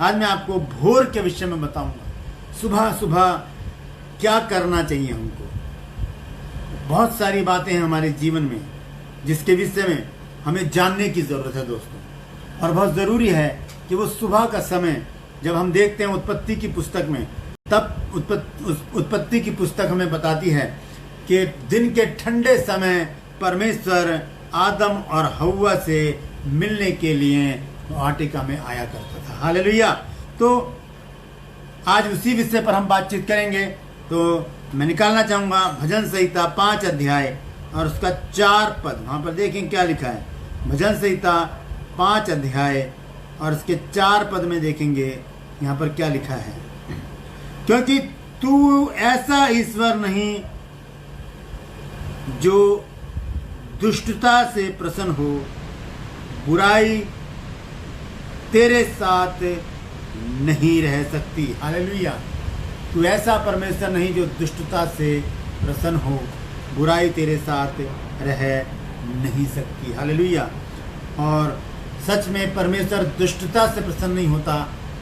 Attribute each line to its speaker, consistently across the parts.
Speaker 1: आज मैं आपको भोर के विषय में बताऊंगा। सुबह सुबह क्या करना चाहिए हमको। बहुत सारी बातें हैं हमारे जीवन में जिसके विषय में हमें जानने की ज़रूरत है दोस्तों, और बहुत ज़रूरी है कि वो सुबह का समय जब हम देखते हैं उत्पत्ति की पुस्तक में, तब उत्पत्ति की पुस्तक हमें बताती है कि दिन के ठंडे समय परमेश्वर आदम और हव्वा से मिलने के लिए वाटिका में आया करता था। हालेलुया। तो आज उसी विषय पर हम बातचीत करेंगे। तो मैं निकालना चाहूँगा भजन संहिता 5 अध्याय और उसका 4 पद। वहाँ पर देखें क्या लिखा है। भजन संहिता 5 अध्याय और उसके 4 पद में देखेंगे यहाँ पर क्या लिखा है। क्योंकि तू ऐसा ईश्वर नहीं जो दुष्टता से प्रसन्न हो, बुराई तेरे साथ नहीं रह सकती। हालेलुया। तू ऐसा परमेश्वर नहीं जो दुष्टता से प्रसन्न हो, बुराई तेरे साथ रह नहीं सकती। हालेलुया। और सच में परमेश्वर दुष्टता से प्रसन्न नहीं होता,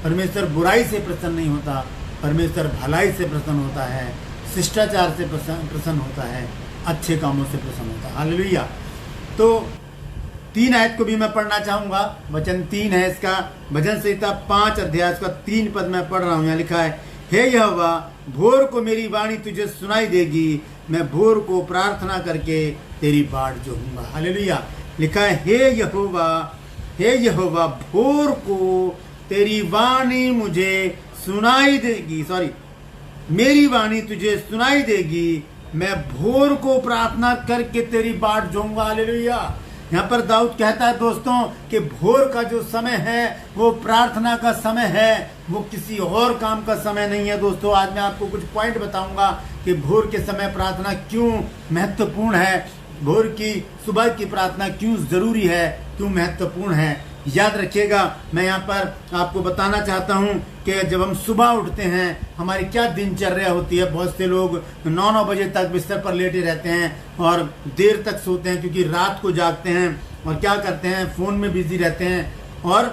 Speaker 1: परमेश्वर बुराई से प्रसन्न नहीं होता, परमेश्वर भलाई से प्रसन्न होता है, शिष्टाचार से प्रसन्न होता है, अच्छे कामों से प्रसन्न होता है। हालेलुया। तो 3 आयत को भी मैं पढ़ना चाहूँगा। वचन 3 है इसका। भजन संहिता 5 अध्याय का 3 पद मैं पढ़ रहा हूँ। यहाँ लिखा है, हे यहोवा, भोर को मेरी वाणी तुझे सुनाई देगी, मैं भोर को प्रार्थना करके तेरी बाट जोहूँगा। हालेलुया। लिखा है, हे यहोवा, भोर को तेरी वाणी मुझे सुनाई देगी, मेरी वाणी तुझे सुनाई देगी, मैं भोर को प्रार्थना करके तेरी बाट जोहूँगा। हालेलुया। यहाँ पर दाऊद कहता है दोस्तों कि भोर का जो समय है वो प्रार्थना का समय है, वो किसी और काम का समय नहीं है। दोस्तों आज मैं आपको कुछ पॉइंट बताऊंगा कि भोर के समय प्रार्थना क्यों महत्वपूर्ण है, भोर की सुबह की प्रार्थना क्यों ज़रूरी है, क्यों महत्वपूर्ण है। याद रखिएगा, मैं यहाँ पर आपको बताना चाहता हूँ कि जब हम सुबह उठते हैं हमारी क्या दिनचर्या होती है। बहुत से लोग 9 बजे तक बिस्तर पर लेटे रहते हैं और देर तक सोते हैं, क्योंकि रात को जागते हैं और क्या करते हैं, फ़ोन में बिजी रहते हैं और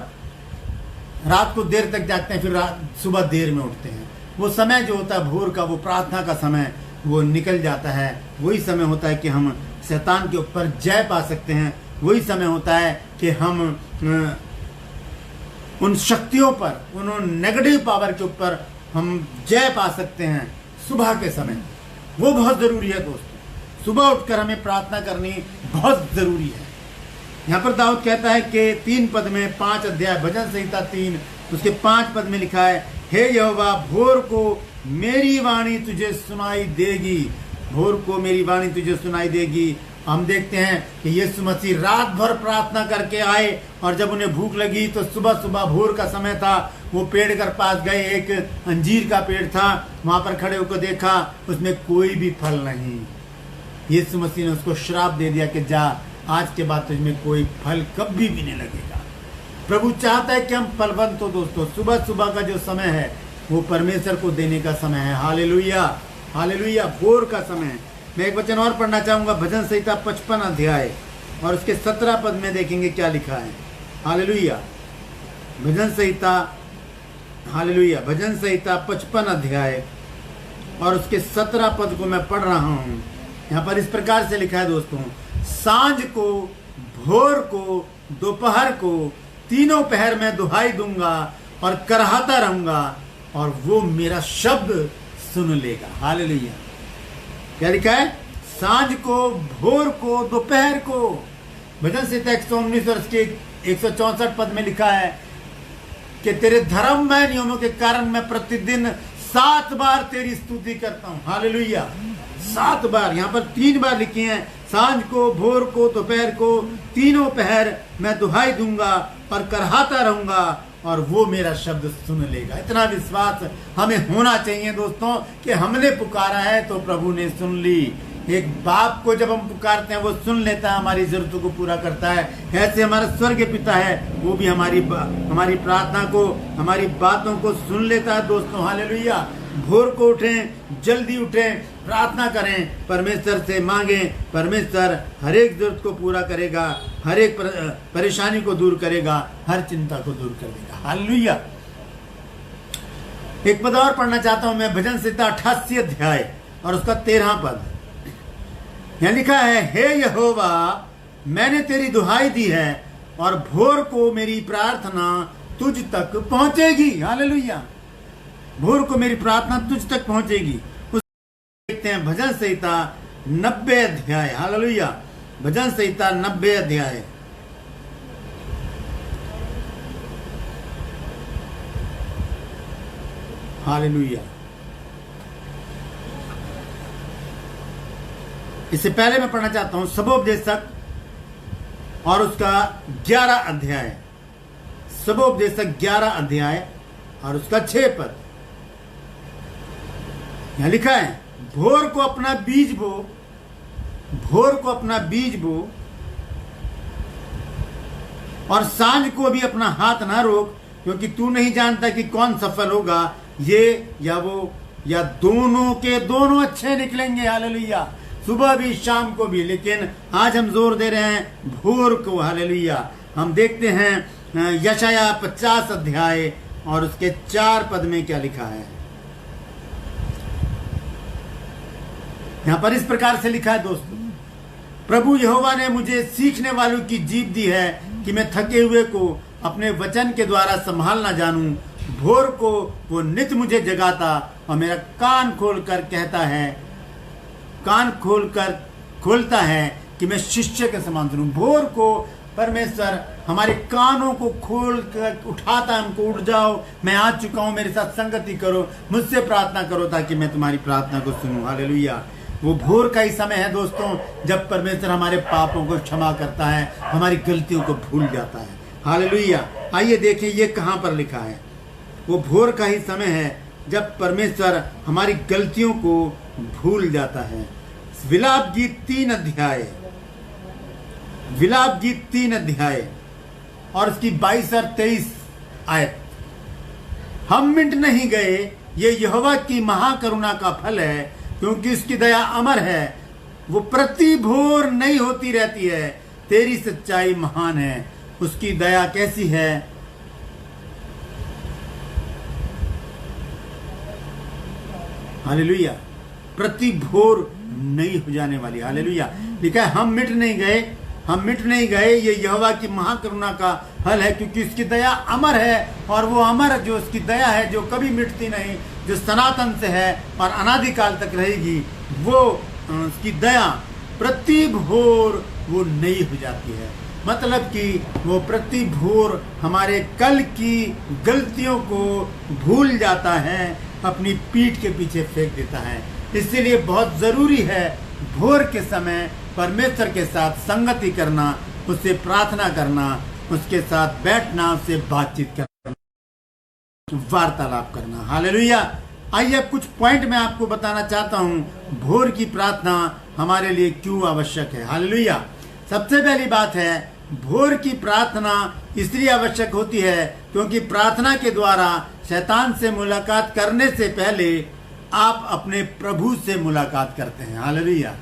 Speaker 1: रात को देर तक जागते हैं, फिर सुबह देर में उठते हैं। वो समय जो होता है भोर का, वो प्रार्थना का समय, वो निकल जाता है। वही समय होता है कि हम शैतान के ऊपर जय पा सकते हैं। वही समय होता है कि हम उन शक्तियों पर, उन नेगेटिव पावर के ऊपर हम जय पा सकते हैं। सुबह के समय वो बहुत ज़रूरी है दोस्तों। सुबह उठकर हमें प्रार्थना करनी बहुत ज़रूरी है। यहाँ पर दाऊद कहता है कि 3 पद में 5 अध्याय भजन संहिता 3 उसके 5 पद में लिखा है, हे यहोवा, भोर को मेरी वाणी तुझे सुनाई देगी, भोर को मेरी वाणी तुझे सुनाई देगी। हम देखते हैं कि यीशु मसीह रात भर प्रार्थना करके आए और जब उन्हें भूख लगी तो सुबह सुबह भोर का समय था, वो पेड़ के पास गए। एक अंजीर का पेड़ था, वहाँ पर खड़े होकर देखा, उसमें कोई भी फल नहीं। यीशु मसीह ने उसको श्राप दे दिया कि जा, आज के बाद तुझमें कोई फल कभी भी नहीं लगेगा। प्रभु चाहता है कि हम फलवंत हो दोस्तों। सुबह सुबह का जो समय है वो परमेश्वर को देने का समय है। Hallelujah, hallelujah. भोर का समय। मैं एक वचन और पढ़ना चाहूँगा। भजन संहिता 55 अध्याय और उसके 17 पद में देखेंगे क्या लिखा है। हालेलुया। भजन संहिता, हालेलुया, भजन संहिता 55 अध्याय और उसके 17 पद को मैं पढ़ रहा हूँ। यहाँ पर इस प्रकार से लिखा है दोस्तों, सांझ को, भोर को, दोपहर को, तीनों पहर में दुहाई दूंगा और कराहता रहूंगा और वो मेरा शब्द सुन लेगा। हालेलुया। क्या लिखा है? सांझ को, भोर को, दोपहर को। भजन संहिता 119 और उसके 164 पद में लिखा है कि तेरे धर्ममय नियमों के कारण मैं प्रतिदिन 7 बार तेरी स्तुति करता हूँ। हालेलुया। 7 बार। यहाँ पर 3 बार लिखी हैं, सांझ को, भोर को, दोपहर को, तीनों पहर मैं दुहाई दूंगा और कराहता रहूंगा और वो मेरा शब्द सुन लेगा। इतना विश्वास हमें होना चाहिए दोस्तों कि हमने पुकारा है तो प्रभु ने सुन ली। एक बाप को जब हम पुकारते हैं वो सुन लेता है, हमारी जरूरतों को पूरा करता है। ऐसे हमारा स्वर्गीय पिता है, वो भी हमारी प्रार्थना को, हमारी बातों को सुन लेता है दोस्तों। हालेलुया। भोर को उठें, जल्दी उठें, प्रार्थना करें, परमेश्वर से मांगें। परमेश्वर हर एक जरूरत को पूरा करेगा, हर एक परेशानी को दूर करेगा, हर चिंता को दूर कर देगा। हालेलुया। एक पद और पढ़ना चाहता हूं मैं, भजन संहिता 88 अध्याय और उसका 13 पद। यहां लिखा है, हे यहोवा मैंने तेरी दुहाई दी है और भोर को मेरी प्रार्थना तुझ तक पहुंचेगी। हालेलुया, भोर को मेरी प्रार्थना तुझ तक पहुंचेगी। उस देखते हैं भजन संहिता 90 अध्याय। हालेलुया, भजन संहिता 90 अध्याय। हालेलुया, इससे पहले मैं पढ़ना चाहता हूं सबोपदेशक और उसका 11 अध्याय। सबोपदेशक 11 अध्याय और उसका 6 पद। यहां लिखा है, भोर को अपना बीज बो, भोर को अपना बीज बो और सांझ को भी अपना हाथ ना रोक, क्योंकि तू नहीं जानता कि कौन सफल होगा, ये या वो या दोनों के दोनों अच्छे निकलेंगे। हालेलुया, सुबह भी शाम को भी, लेकिन आज हम जोर दे रहे हैं भोर को। हालेलुया, हम देखते हैं यशाया 50 अध्याय और उसके 4 पद में क्या लिखा है। यहां पर इस प्रकार से लिखा है दोस्तों, प्रभु यहोवा ने मुझे सीखने वालों की जीभ दी है कि मैं थके हुए को अपने वचन के द्वारा संभालना जानूं। भोर को वो नित्य मुझे जगाता और मेरा कान खोलकर कहता है, कान खोलता है कि मैं शिष्य के समान सुनूं। भोर को परमेश्वर हमारे कानों को खोल कर उठाता है, हमको, उठ जाओ, मैं आ चुका हूं, मेरे साथ संगति करो, मुझसे प्रार्थना करो ताकि मैं तुम्हारी प्रार्थना को सुनूं। हालेलुया, वो भोर का ही समय है दोस्तों, जब परमेश्वर हमारे पापों को क्षमा करता है, हमारी गलतियों को भूल जाता है। हालेलुया, आइए देखें ये कहां पर लिखा है। वो भोर का ही समय है जब परमेश्वर हमारी गलतियों को भूल जाता है। विलाप गीत 3 अध्याय, विलाप गीत 3 अध्याय और उसकी 22 और 23 आयत। हम मिट नहीं गए, ये यहोवा की महाकरुणा का फल है, क्योंकि उसकी दया अमर है, वो प्रति भोर नई होती रहती है। तेरी सच्चाई महान है, उसकी दया कैसी है। हालेलुया, प्रति भोर नई हो जाने वाली। हालेलुया, लिखा है, हम मिट नहीं गए, हम मिट नहीं गए, ये यहोवा की महाकरुणा का फल है, क्योंकि उसकी दया अमर है। और वो अमर जो उसकी दया है, जो कभी मिटती नहीं, जो सनातन से है और अनादिकाल तक रहेगी, वो उसकी दया प्रति भोर वो नई हो जाती है। मतलब कि वो प्रति भोर हमारे कल की गलतियों को भूल जाता है, अपनी पीठ के पीछे फेंक देता है। इसीलिए बहुत जरूरी है भोर के समय परमेश्वर के साथ संगति करना, उससे प्रार्थना करना, उसके साथ बैठना, उससे बातचीत करना, वार्तालाप करना। हालेलुया, आइए अब कुछ पॉइंट मैं आपको बताना चाहता हूं, भोर की प्रार्थना हमारे लिए क्यों आवश्यक है। हालेलुया, सबसे पहली बात है, भोर की प्रार्थना इसलिए आवश्यक होती है क्योंकि प्रार्थना के द्वारा शैतान से मुलाकात करने से पहले आप अपने प्रभु से मुलाकात करते हैं। हालेलुया,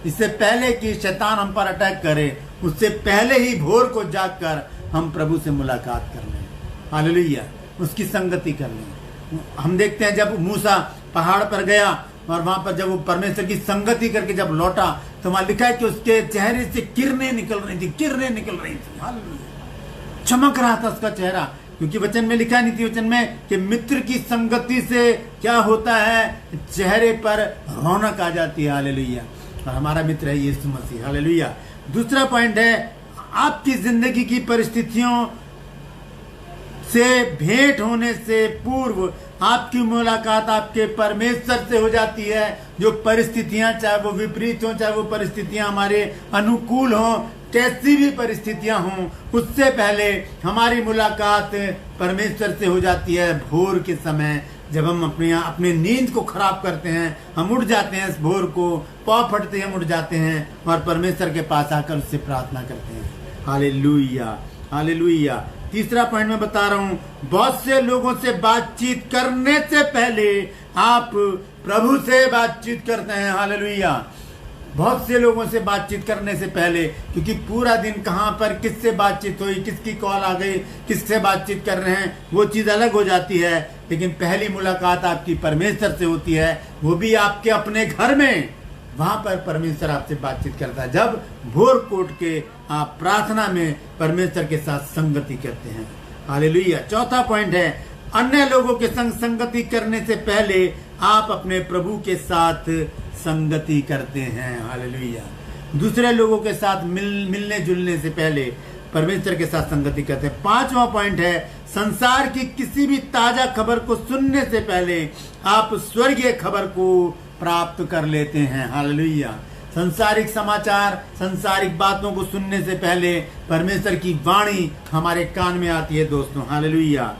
Speaker 1: इससे पहले कि शैतान हम पर अटैक करे, उससे पहले ही भोर को जागकर हम प्रभु से मुलाकात कर लें। हालेलुया, उसकी संगति कर लें। हम देखते हैं जब मूसा पहाड़ पर गया और वहां पर जब वो परमेश्वर की संगति करके जब लौटा, तो वहां लिखा है कि उसके चेहरे से किरणें निकल रही थी, किरणें निकल रही थी। हालेलुया, चमक रहा था उसका चेहरा, क्योंकि वचन में लिखा नहीं थी वचन में कि मित्र की संगति से क्या होता है, चेहरे पर रौनक आ जाती है। हालेलुया, और हमारा मित्र है यीशु मसीह। हालेलुया, दूसरा पॉइंट है, आपकी जिंदगी की परिस्थितियों से भेंट होने से पूर्व आपकी मुलाकात आपके परमेश्वर से हो जाती है। जो परिस्थितियां, चाहे वो विपरीत हो, चाहे वो परिस्थितियां हमारे अनुकूल हो, कैसी भी परिस्थितियां हों, उससे पहले हमारी मुलाकात परमेश्वर से हो जाती है। भोर के समय जब हम अपने नींद को खराब करते हैं, हम उठ जाते हैं, इस भोर को पाँव फटते हम उठ जाते हैं और परमेश्वर के पास आकर उससे प्रार्थना करते हैं। Hallelujah, hallelujah. तीसरा पॉइंट मैं बता रहा हूं, बहुत से लोगों से बातचीत करने से पहले आप प्रभु से बातचीत करते हैं। हालेलुया, बहुत से लोगों से बातचीत करने से पहले, क्योंकि पूरा दिन कहाँ पर किससे बातचीत हुई, किसकी कॉल आ गई, किससे बातचीत कर रहे हैं, वो चीज़ अलग हो जाती है। लेकिन पहली मुलाकात आपकी परमेश्वर से होती है, वो भी आपके अपने घर में। वहाँ पर परमेश्वर आपसे बातचीत करता है जब भोर कोट के आप प्रार्थना में परमेश्वर के साथ संगति करते हैं। हालेलुया। चौथा पॉइंट है, अन्य लोगों के संग संगति करने से पहले आप अपने प्रभु के साथ संगति करते हैं। हालेलुया। दूसरे लोगों के साथ मिलने जुलने से पहले परमेश्वर के साथ संगति करते हैं। पांचवा पॉइंट है, संसार की किसी भी ताजा खबर को सुनने से पहले आप स्वर्गीय खबर को प्राप्त कर लेते हैं। हालेलुया। संसारिक समाचार, संसारिक बातों को सुनने से पहले परमेश्वर की वाणी हमारे कान में आती है दोस्तों। हालेलुया।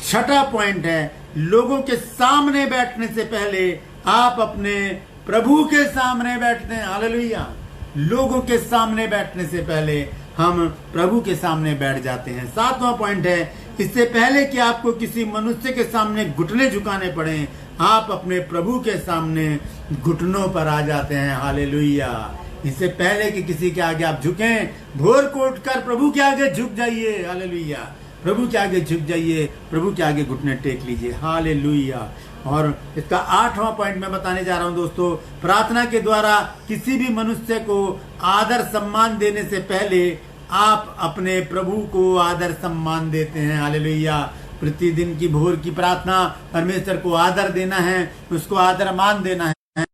Speaker 1: छठा पॉइंट है, लोगों के सामने बैठने से पहले आप अपने प्रभु के सामने बैठते हैं। हालेलुया। लोगों के सामने बैठने से पहले हम प्रभु के सामने बैठ जाते हैं। सातवां पॉइंट है, इससे पहले कि आपको किसी मनुष्य के सामने घुटने झुकाने पड़े, आप अपने प्रभु के सामने घुटनों पर आ जाते हैं। हालेलुया। इससे पहले कि किसी के आगे आप झुकें, भोर को उठकर प्रभु के आगे झुक जाइए। हालेलुया। प्रभु के आगे झुक जाइए, प्रभु के आगे घुटने टेक लीजिए। हालेलुया। और इसका आठवां पॉइंट मैं बताने जा रहा हूं दोस्तों, प्रार्थना के द्वारा किसी भी मनुष्य को आदर सम्मान देने से पहले आप अपने प्रभु को आदर सम्मान देते हैं। हालेलुया। प्रतिदिन की भोर की प्रार्थना, परमेश्वर को आदर देना है, उसको आदर मान देना है।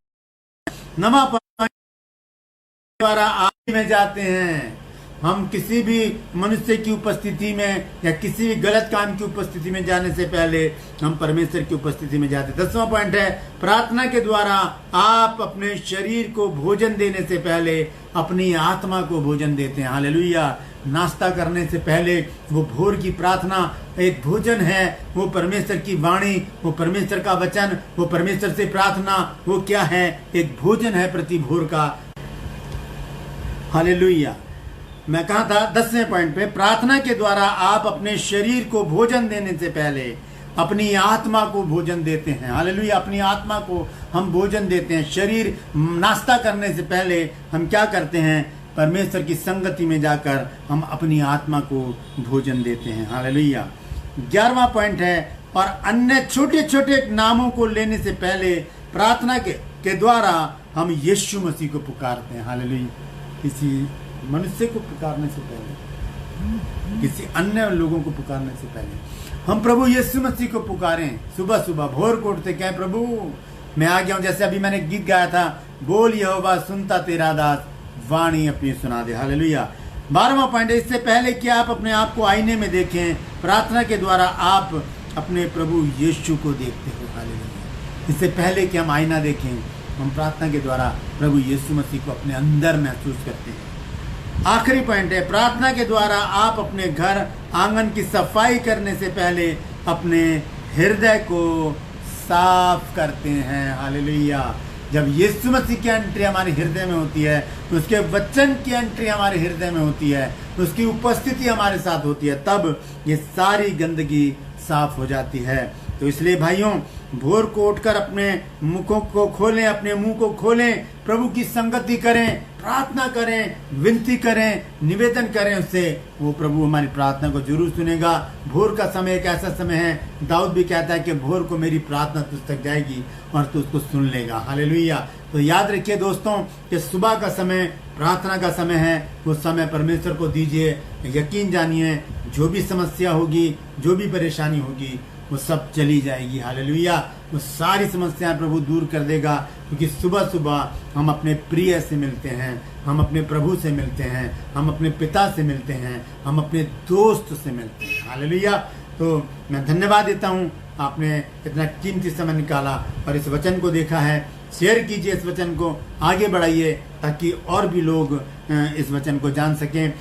Speaker 1: नवा पॉइंट द्वारा आप में जाते हैं। हम किसी भी मनुष्य की उपस्थिति में या किसी भी गलत काम की उपस्थिति में जाने से पहले हम परमेश्वर की उपस्थिति में जाते हैं। 10वां पॉइंट है, प्रार्थना के द्वारा आप अपने शरीर को भोजन देने से पहले अपनी आत्मा को भोजन देते हैं। हालेलुया। नाश्ता करने से पहले वो भोर की प्रार्थना एक भोजन है, वो परमेश्वर की वाणी, वो परमेश्वर का वचन, वो परमेश्वर से प्रार्थना, वो क्या है? एक भोजन है प्रति भोर का। हालेलुया। मैं कहा था 10वें पॉइंट पे, प्रार्थना के द्वारा आप अपने शरीर को भोजन देने से पहले अपनी आत्मा को भोजन देते हैं। हालेलुया। अपनी आत्मा को हम भोजन देते हैं। शरीर नाश्ता करने से पहले हम क्या करते हैं? परमेश्वर की संगति में जाकर हम अपनी आत्मा को भोजन देते हैं। हालेलुया। 11वां पॉइंट है, और अन्य छोटे छोटे नामों को लेने से पहले प्रार्थना के द्वारा हम यीशु मसीह को पुकारते हैं। हालेलुया। किसी मनुष्य को पुकारने से पहले, किसी अन्य लोगों को पुकारने से पहले हम प्रभु यीशु मसीह को पुकारें। सुबह सुबह भोर को उठते कहें, प्रभु मैं आ गया हूं। जैसे अभी मैंने गीत गाया था, बोल यहोवा सुनता तेरा दास, वाणी अपनी सुना दे। हालेलुया। 12वां पॉइंट है, इससे पहले कि आप अपने आप को आईने में देखें, प्रार्थना के द्वारा आप अपने प्रभु यीशु को देखते हो। हालेलुया। इससे पहले कि हम आईना देखें, हम प्रार्थना के द्वारा प्रभु यीशु मसीह को अपने अंदर महसूस करते हैं। आखिरी पॉइंट है, प्रार्थना के द्वारा आप अपने घर आंगन की सफाई करने से पहले अपने हृदय को साफ करते हैं। हालेलुया। जब यीशु मसीह की एंट्री हमारे हृदय में होती है, उसके वचन की एंट्री हमारे हृदय में होती है, उसकी उपस्थिति हमारे साथ होती है, तब ये सारी गंदगी साफ हो जाती है। तो इसलिए भाइयों, भोर को उठकर अपने मुखों को खोलें, अपने मुंह को खोलें, प्रभु की संगति करें, प्रार्थना करें, विनती करें, निवेदन करें उससे। वो प्रभु हमारी प्रार्थना को जरूर सुनेगा। भोर का समय एक ऐसा समय है, दाऊद भी कहता है कि भोर को मेरी प्रार्थना तुझ तक जाएगी और तू उसको सुन लेगा। हालेलुया। तो याद रखिए दोस्तों कि सुबह का समय प्रार्थना का समय है, वो समय परमेश्वर को दीजिए। यकीन जानिए, जो भी समस्या होगी, जो भी परेशानी होगी, वो सब चली जाएगी। हालेलुया। वो सारी समस्याएं प्रभु दूर कर देगा, क्योंकि सुबह सुबह हम अपने प्रिय से मिलते हैं, हम अपने प्रभु से मिलते हैं, हम अपने पिता से मिलते हैं, हम अपने दोस्त से मिलते हैं। हालेलुया। तो मैं धन्यवाद देता हूँ, आपने इतना कीमती समय निकाला और इस वचन को देखा है। शेयर कीजिए इस वचन को, आगे बढ़ाइए, ताकि और भी लोग इस वचन को जान सकें।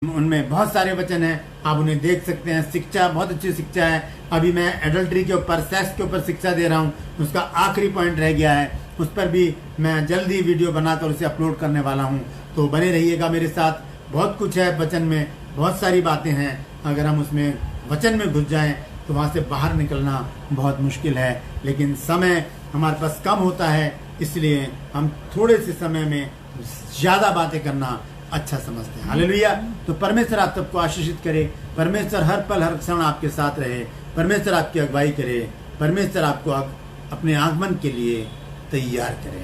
Speaker 1: उनमें बहुत सारे वचन हैं, आप उन्हें देख सकते हैं। शिक्षा बहुत अच्छी शिक्षा है। अभी मैं एडल्ट्री के ऊपर, सेक्स के ऊपर शिक्षा दे रहा हूँ, उसका आखिरी पॉइंट रह गया है। उस पर भी मैं जल्दी वीडियो बनाकर उसे अपलोड करने वाला हूँ, तो बने रहिएगा मेरे साथ। बहुत कुछ है वचन में, बहुत सारी बातें हैं। अगर हम उसमें वचन में घुस जाएं तो वहाँ से बाहर निकलना बहुत मुश्किल है। लेकिन समय हमारे पास कम होता है, इसलिए हम थोड़े से समय में ज़्यादा बातें करना अच्छा समझते हैं। हालेलुया। तो परमेश्वर आप सबको आशीषित करे। परमेश्वर हर पल हर क्षण आपके साथ रहे। परमेश्वर आपकी अगुवाई करे। परमेश्वर आपको अपने आगमन के लिए तैयार करे।